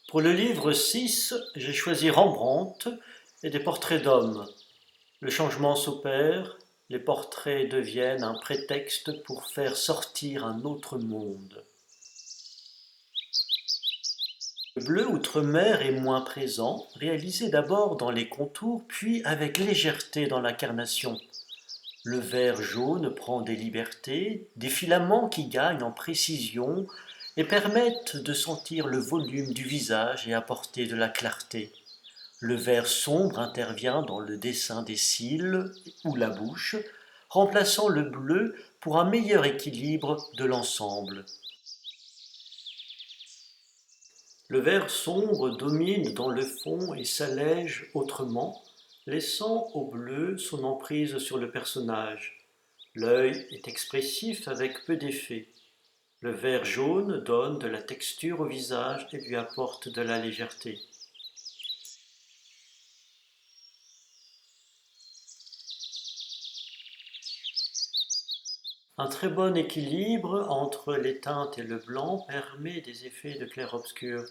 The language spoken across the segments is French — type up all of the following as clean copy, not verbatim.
Pour le livre 6, j'ai choisi Rembrandt et des portraits d'hommes. Le changement s'opère, les portraits deviennent un prétexte pour faire sortir un autre monde. Le bleu outre-mer est moins présent, réalisé d'abord dans les contours, puis avec légèreté dans l'incarnation. Le vert jaune prend des libertés, des filaments qui gagnent en précision et permettent de sentir le volume du visage et apporter de la clarté. Le vert sombre intervient dans le dessin des cils ou la bouche, remplaçant le bleu pour un meilleur équilibre de l'ensemble. Le vert sombre domine dans le fond et s'allège autrement, laissant au bleu son emprise sur le personnage. L'œil est expressif avec peu d'effet. Le vert jaune donne de la texture au visage et lui apporte de la légèreté. Un très bon équilibre entre les teintes et le blanc permet des effets de clair-obscur.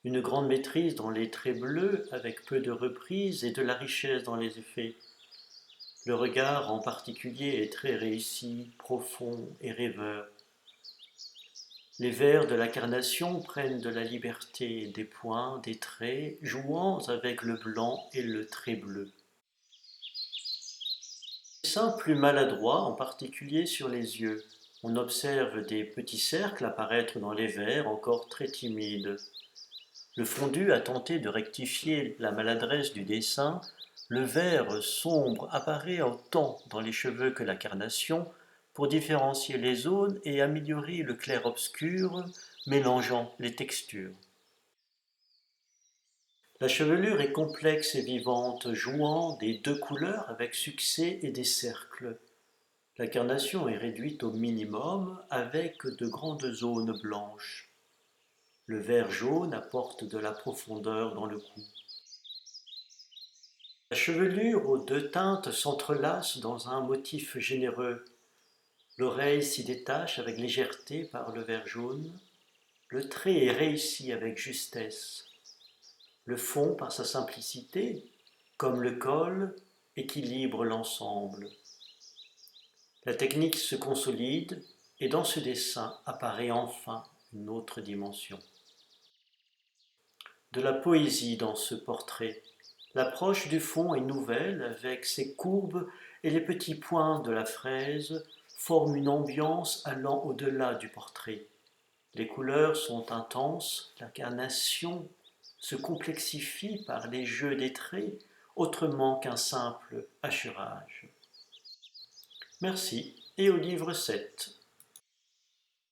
Une grande maîtrise dans les traits bleus avec peu de reprises et de la richesse dans les effets. Le regard en particulier est très réussi, profond et rêveur. Les vers de la carnation prennent de la liberté des points, des traits, jouant avec le blanc et le trait bleu. Dessin plus maladroit, en particulier sur les yeux. On observe des petits cercles apparaître dans les vers, encore très timides. Le fondu a tenté de rectifier la maladresse du dessin. Le vert sombre apparaît autant dans les cheveux que la carnation pour différencier les zones et améliorer le clair-obscur, mélangeant les textures. La chevelure est complexe et vivante, jouant des deux couleurs avec succès et des cercles. La carnation est réduite au minimum avec de grandes zones blanches. Le vert jaune apporte de la profondeur dans le cou. La chevelure aux deux teintes s'entrelace dans un motif généreux. L'oreille s'y détache avec légèreté par le vert jaune. Le trait est réussi avec justesse. Le fond, par sa simplicité, comme le col, équilibre l'ensemble. La technique se consolide et dans ce dessin apparaît enfin une autre dimension. De la poésie dans ce portrait. L'approche du fond est nouvelle avec ses courbes et les petits points de la fraise forment une ambiance allant au-delà du portrait. Les couleurs sont intenses, la carnation se complexifie par les jeux des traits autrement qu'un simple hachurage. Merci et au livre 7.